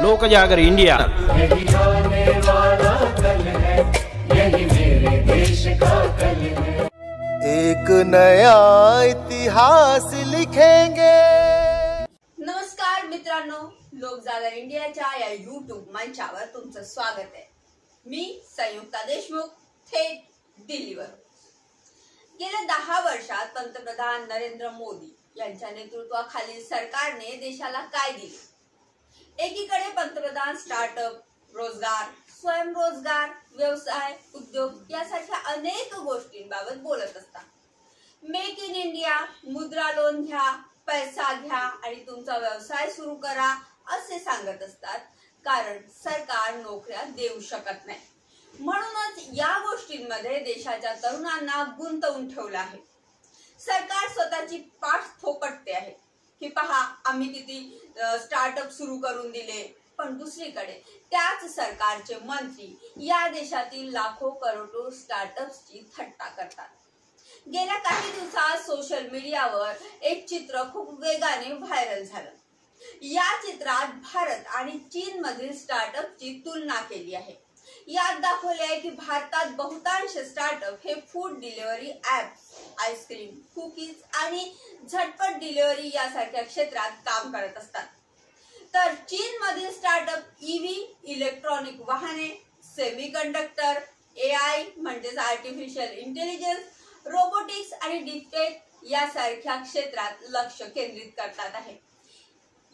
लोक जागर इंडिया। यही आने वाला कल है, यही मेरे देश का कल है। एक नया इतिहास लिखेंगे। नमस्कार मित्रांनो, लोक जागर इंडियाच्या या YouTube मंचावर तुमचं स्वागत आहे। मी संयुक्ता देशमुख, थेट दिल्लीवर। गेल्या 10 वर्षात पंतप्रधान नरेंद्र मोदी यांच्या नेतृत्वाखालील सरकारने देशाला काय दिले? एकीकडे पंतप्रधान स्टार्टअप, रोजगार, स्वयंरोजगार, व्यवसाय, उद्योग यासारख्या अनेक गोष्टींबाबत बोलत असतात। मेक इन इंडिया, मुद्रा लोन घ्या, पैसा घ्या आणि तुमचा व्यवसाय सुरू करा असे सांगत असतात, कारण सरकार नोकऱ्या देऊ शकत नाही। म्हणूनच या गोष्टींमध्ये देशाच्या तरुणांना गुंतवून ठेवलं आहे। सरकार स्वतःची पाठ थोपटते आहे की पहा आम्ही किती स्टार्टअप सुरू करून दिले, पण दुसरीकडे त्याच सरकारचे मंत्री या देशातील लाखो करोडो स्टार्टअप्सची थट्टा करतात। गेल्या काही दिवसात सोशल मीडियावर एक चित्र खूप वेगाने व्हायरल झालं। या चित्रात भारत आणि चीन मधील स्टार्टअपची तुलना केली आहे। यात दाखवले आहे की भारतात बहुतांश स्टार्टअप हे food delivery apps, ice cream, cookies आणि झटपट डिलिव्हरी यासारख्या क्षेत्रात काम करत असतात, तर चीन मधील स्टार्टअप ईव्ही, इलेक्ट्रॉनिक वाहने, सेमीकंडक्टर, AI म्हणजेच आर्टिफिशियल इंटेलिजन्स, रोबोटिक्स आणि डीपटेक यासारख्या क्षेत्रात लक्ष केंद्रित करतात आहे।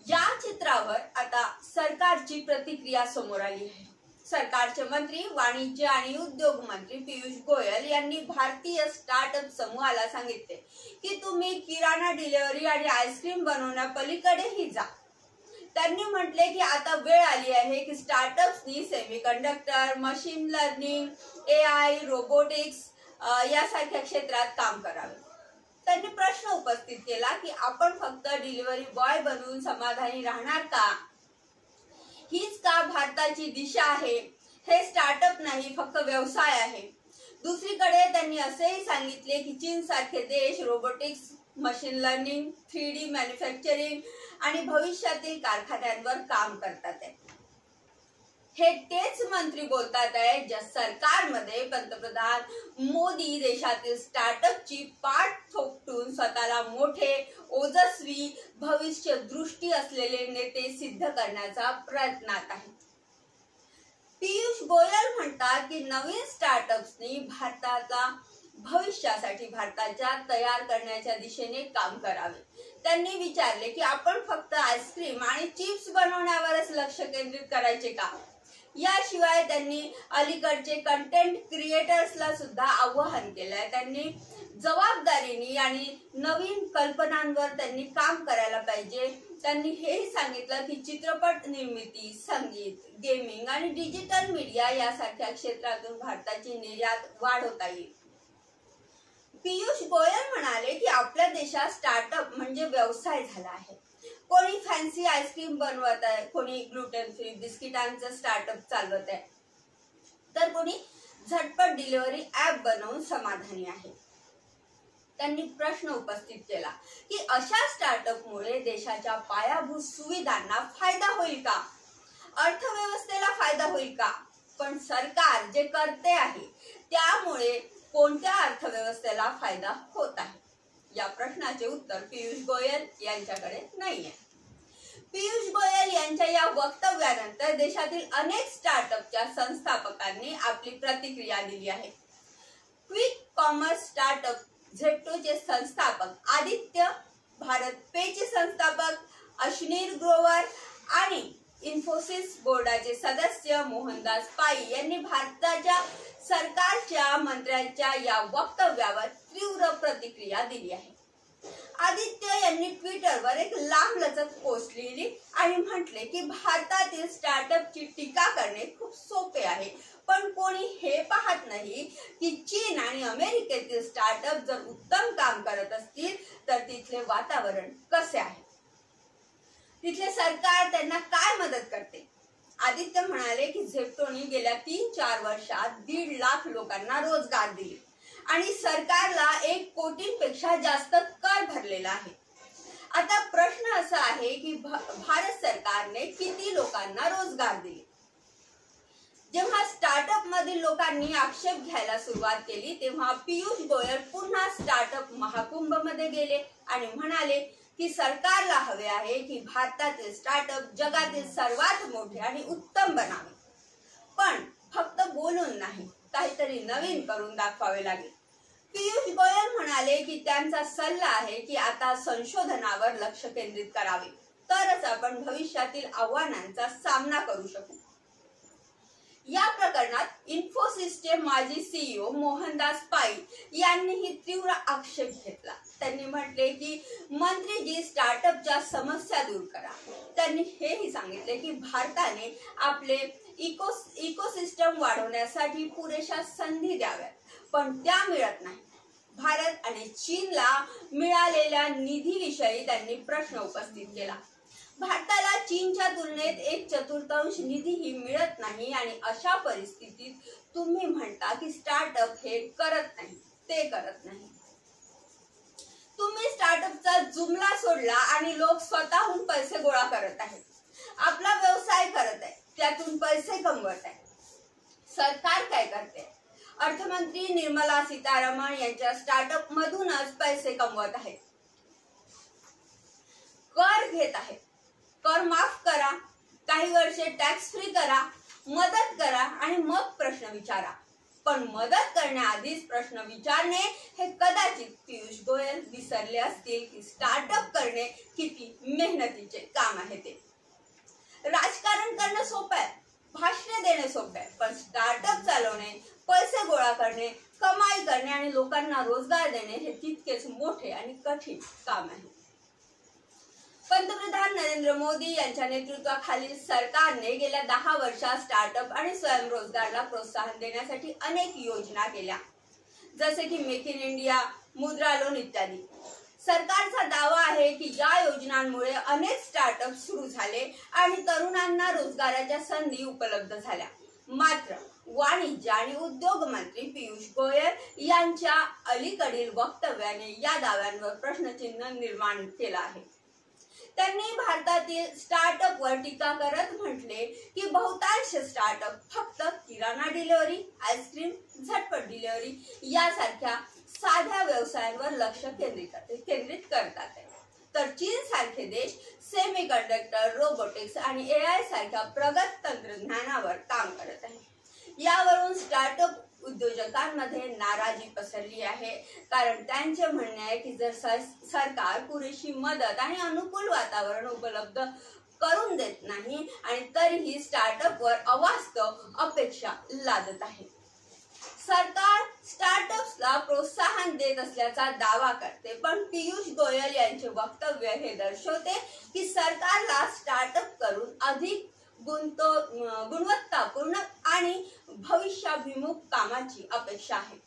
या चित्रावर आता सरकारची प्रतिक्रिया समोर आली आहे। सरकारचे मंत्री, वाणिज्य आणि उद्योग मंत्री पियुष गोयल यांनी भारतीय स्टार्टअप समूहाला सांगितले की तुम्ही किराणा डिलिव्हरी आणि आईस्क्रीम बनवण्यापलीकडेही जा। त्यांनी म्हटले की आता वेळ आली आहे की स्टार्टअप्सनी semiconductor, machine learning, AI, robotics यासारख्या क्षेत्रात काम करावे। त्यांनी प्रश्न उपस्थित केला की आपण फक्त डिलिव्हरी बॉय बनवून समाधानी राहणार का? हीच का भारताची दिशा आहे? हे स्टार्टअप नाही, फक्त व्यवसाय आहे। दुसरीकडे त्यांनी असेही सांगितले की चीन सारखे देश robotics, machine learning, 3D manufacturing आणि भविष्यातील कारखान्यांवर काम करतात आहे। हे तेच मंत्री बोलतात आहे ज्या सरकारमध्ये पंतप्रधान मोदी देशातील स्टार्टअपची पाठ थोपटून स्वतःला मोठे, ओजस्वी, भविष्य दृष्टी असलेले नेते सिद्ध करण्याचा प्रयत्नात आहेत। पियुष गोयल म्हणतात की नवीन स्टार्टअप्सनी भारताला भविष्यासाठी भारताच्या तयार करण्याच्या दिशेने काम करावे। त्यांनी विचारले की आपण फक्त आईस्क्रीम आणि चिप्स बनवण्यावरच लक्ष केंद्रित करायचे का? याशिवाय त्यांनी अलीकडचे कंटेंट क्रिएटर्सला सुद्धा आवाहन केलंय। त्यांनी जबाबदारीने आणि नवीन कल्पनांवर त्यांनी काम करायला पाहिजे। त्यांनी हेही सांगितलं की चित्रपट निर्मिती, संगीत, गेमिंग आणि डिजिटल मीडिया यासारख्या क्षेत्रातून भारताची निर्यात वाढवता येईल। पियुष गोयल म्हणाले की आपल्या देशात स्टार्टअप म्हणजे व्यवसाय झाला आहे। कोणी फॅन्सी आईस्क्रीम बनवत आहे, कोणी ग्लुटेन फ्री बिस्किटांचं स्टार्टअप चालवत आहे, तर कोणी झटपट डिलिव्हरी ॲप बनवून समाधानी आहे। त्यांनी प्रश्न उपस्थित केला की अशा स्टार्टअपमुळे देशाच्या पायाभूत सुविधांना फायदा होईल का? अर्थव्यवस्थेला फायदा होईल का? पण सरकार जे करते आहे त्यामुळे कोणत्या अर्थव्यवस्थेला फायदा होत आहे? या प्रश्नाचे उत्तर पियुष गोयल यांच्याकडे नाहीये। पियुष गोयल यांच्या या वक्तव्यानंतर देशातील अनेक स्टार्टअपच्या संस्थापकांनी आपली प्रतिक्रिया दिली आहे। क्विक कॉमर्स स्टार्टअप झेप्टोचे संस्थापक आदित्य, भारत पेचे संस्थापक अश्नीर ग्रोवर आणि इन्फोसिस बोर्डाचे सदस्य मोहनदास पाई यांनी भारताच्या सरकारच्या मंत्र्यांच्या या वक्तव्यावर तीव्र प्रतिक्रिया दिली आहे। आदित्य यांनी ट्विटरवर एक लांबलचक पोस्ट लिहिली आणि म्हटले की भारतातील स्टार्टअपची टीका करणे खूप सोपे आहे, पण कोणी हे पाहत नाही की चीन आणि अमेरिकेतील स्टार्टअप जर उत्तम काम करत असतील तर तिथले वातावरण कसे आहे, तिथले सरकार त्यांना काय मदत करते। आदित्य म्हणाले की झेप्टोने गेल्या 3-4 वर्षात 1.5 लाख लोकांना रोजगार दिले आणि सरकारला 1 कोटींपेक्षा जास्त कर भरलेला आहे। आता प्रश्न असा आहे की भारत सरकारने किती लोकांना रोजगार दिले? जेव्हा स्टार्टअप मधील लोकांनी आक्षेप घ्यायला सुरुवात केली तेव्हा पीयूष गोयल पुन्हा स्टार्टअप महाकुंभ मध्ये गेले आणि म्हणाले की सरकारला हवे आहे की भारतातील स्टार्टअप जगातील सर्वात मोठे आणि उत्तम बनावे, पण फक्त बोलून नाही, काहीतरी नवीन करून दाखवावे लागेल. पीयूष गोयल म्हणाले की त्यांचा सल्ला आहे की आता संशोधनावर लक्ष केंद्रित करावे, तरच आपण भविष्यातील आव्हानांचा सामना करू शकू. या प्रकरणात इन्फोसिसचे माजी सीईओ मोहनदास पाई यांनीही तीव्र आक्षेप घेतला. त्यांनी म्हटले की मंत्रीजी स्टार्टअपच्या समस्या दूर करा. त्यांनी हेही सांगितले की भारताने आपले इकोसिस्टम वाढवण्यासाठी पुरेशा संधी द्याव्यात, पण त्या मिळत नाही. भारत आणि चीनला मिळालेल्या निधीविषयी त्यांनी प्रश्न उपस्थित केला. भारताला चीनच्या तुलनेत 1/4 निधीही मिळत नाही आणि अशा परिस्थितीत तुम्ही म्हणता की स्टार्टअप हे करत नाही, ते करत नाही. तुम्ही स्टार्टअपचा जुमला सोडला आणि लोक स्वतःहून पैसे गोळा करत आहेत, आपला व्यवसाय करत आहे, त्यातून पैसे कमवत आहे. सरकार काय करते? अर्थमंत्री निर्मला सीतारामन यांच्या स्टार्टअप मधूनच पैसे कमवत आहेत, कर घेत आहेत. कर माफ करा, काही वर्षे टॅक्स फ्री करा, मदत करा आणि मग प्रश्न विचारा. पण मदत करण्याआधीच प्रश्न विचारणे हे कदाचित पीयूष गोयल विसरले असतील की स्टार्टअप करणे किती मेहनतीचे काम आहे ते. राजकारण करणं सोपं आहे, भाषणे देणे सोपे आहे, पण स्टार्टअप चालवणे, पैसे गोळा करणे, कमाई करणे आणि लोकांना रोजगार देणे हे तितकेच मोठे आणि कठीण काम आहे. पंतप्रधान नरेंद्र मोदी यांच्या नेतृत्वाखालील सरकारने गेल्या 10 वर्षात स्टार्टअप आणि स्वयंरोजगारला प्रोत्साहन देण्यासाठी अनेक योजना केल्या, जसे की मेक इन इंडिया, मुद्रा लोन इत्यादी. सरकारचा दावा आहे की या योजनांमुळे अनेक स्टार्टअप सुरू झाले आणि तरुणांना रोजगाराच्या संधी उपलब्ध झाल्या. मात्र वाणिज्य आणि उद्योग मंत्री पीयूष गोयल यांच्या अलीकडील वक्तव्याने या दाव्यांवर प्रश्नचिन्ह निर्माण केला आहे. त्यांनी भारतातील स्टार्टअपवर टीका करत म्हटले की बहुतांश स्टार्टअप फक्त किराणा डिलिव्हरी, आईस्क्रीम, झटपट डिलिव्हरी यासारख्या साध्या व्यवसायांवर लक्ष केंद्रित करतात, तर चीन सारखे देश सेमीकंडक्टर, रोबोटिक्स आणि AI सारख्या प्रगत तंत्रज्ञानावर काम करत आहे. यावरून स्टार्टअप उद्योजकांमध्ये नाराजी पसरली आहे, कारण त्यांचे म्हणणे आहे की जर सरकार पुरेशी मदत आणि अनुकूल वातावरण उपलब्ध करून देत नाही आणि तरीही स्टार्टअपवर अवास्तव अपेक्षा लादत आहे. सरकार स्टार्टअप्सला प्रोत्साहन देत असल्याचा दावा करते, पण पीयूष गोयल यांचे वक्तव्य हे दर्शवते की सरकारला स्टार्टअप करून अधिक गुणवत्तापूर्ण आणि भविष्याभिमुख कामाची अपेक्षा आहे.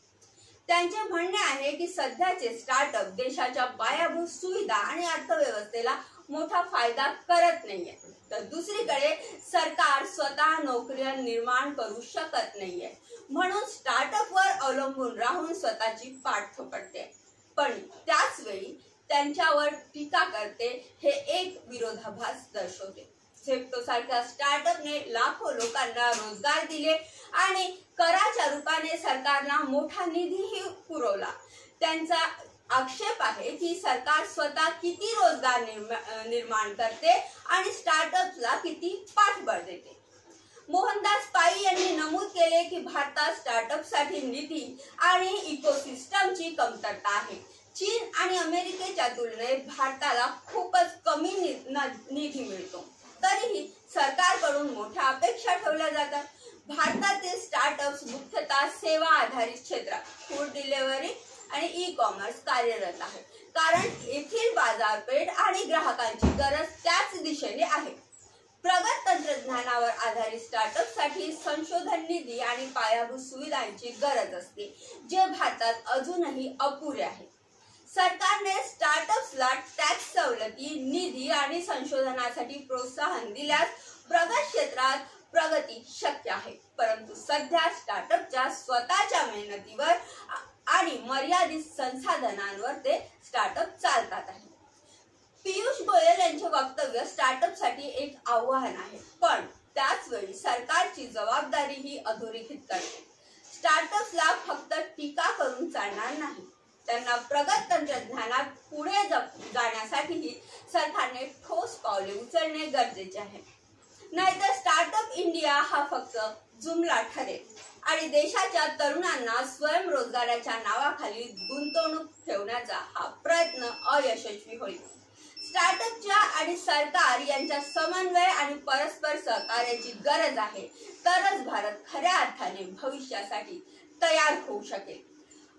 त्यांचे म्हणणे आहे की सध्याचे स्टार्टअप देशाच्या पायाभूत सुविधा आणि अर्थव्यवस्थेला मोठा फायदा करत नाहीये, तर दुसरीकडे सरकार स्वतः नोकऱ्या निर्माण करू शकत नाहीये, म्हणून स्टार्टअपवर अवलंबून राहून स्वतःची पाठ थोपटते. पण त्याच वेळी त्यांच्यावर टीका करते हे एक विरोधाभास दर्शवते. झेप्टो सारख्या स्टार्टअपने लाखो लोकांना रोजगार दिले आणि कराच्या रूपाने सरकारला मोठा निधीही पुरवला. त्यांचा आक्षेप आहे की सरकार स्वतः किती रोजगार निर्माण करते आणि स्टार्टअप्सला किती पाठबळ देते. मोहनदास पाई यांनी नमूद केले की भारतात स्टार्टअपसाठी निधी आणि इकोसिस्टमची कमतरता आहे. चीन आणि अमेरिकेच्या तुलनेत भारताला खूपच कमी निधी मिळतो, तरीही सरकारकडून मोठ्या अपेक्षा ठेवल्या जातात. भारतातील स्टार्टअप्स मुख्यतः सेवा आधारित क्षेत्रात, फूड डिलिव्हरी आणि ई-कॉमर्स कार्यरत आहे, कारण येथील बाजारपेठ आणि ग्राहकांची गरज त्याच दिशेने आहे. प्रगत तंत्रज्ञानावर आधारित स्टार्टअपसाठी संशोधन निधी आणि पायाभूत सुविधांची गरज असते, जे भारतात अजूनही अपुरे आहे. सरकारने स्टार्टअप्सला टॅक्स सवलती, निधी आणि संशोधनासाठी प्रोत्साहन दिल्यास प्रगत क्षेत्रात प्रगती शक्य आहे, परंतु सध्या स्टार्टअपच्या स्वतःच्या मेहनतीवर आणि मर्यादित संसाधनांवर ते स्टार्टअप चालतात आहे. पियुष गोयल यांचे वक्तव्य स्टार्टअपसाठी एक आव्हान आहे, पण त्याच वेळी सरकारची जबाबदारी ही अधोरेखित करते. स्टार्टअप्सला फक्त टीका करून चालणार नाही, त्यांना प्रगत तंत्रज्ञानात पुढे जाण्यासाठीही सरकारने ठोस पावले उचलणे गरजेचे आहे. नाहीतर स्टार्टअप इंडिया हा फक्त जुमला ठरेल आणि देशाच्या तरुणांना स्वयंरोजगाराच्या नावाखाली गुंतवणूक ठेवण्याचा हा प्रयत्न अयशस्वी होईल. स्टार्टअपच्या आणि सरकार यांच्या समन्वय आणि परस्पर सहकार्याची गरज आहे, तरच भारत खऱ्या अर्थाने भविष्यासाठी तयार होऊ शकेल.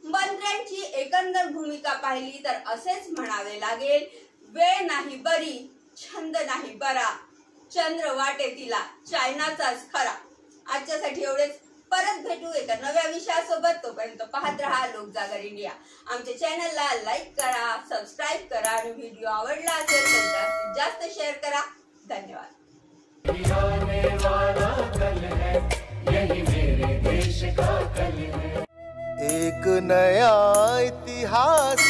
मंत्र्यांची एकंदर भूमिका पाहिली तर असेच म्हणावे लागेल, वेळ नाही बरी, छंद नाही बरा, चंद्र वाटे तिला चायनाचाच खरा. आजच्यासाठी एवढेच. परत भेटू एका नव्या विषयासोबत. तोपर्यंत पाहत रहा लोकजागर इंडिया. आमच्या चॅनलला लाईक करा, सबस्क्राईब करा आणि व्हिडिओ आवडला असेल तर जास्तीत जास्त शेअर करा. धन्यवाद. आने वाला कल है, यही मेरे देश का कल है. एक नया इतिहास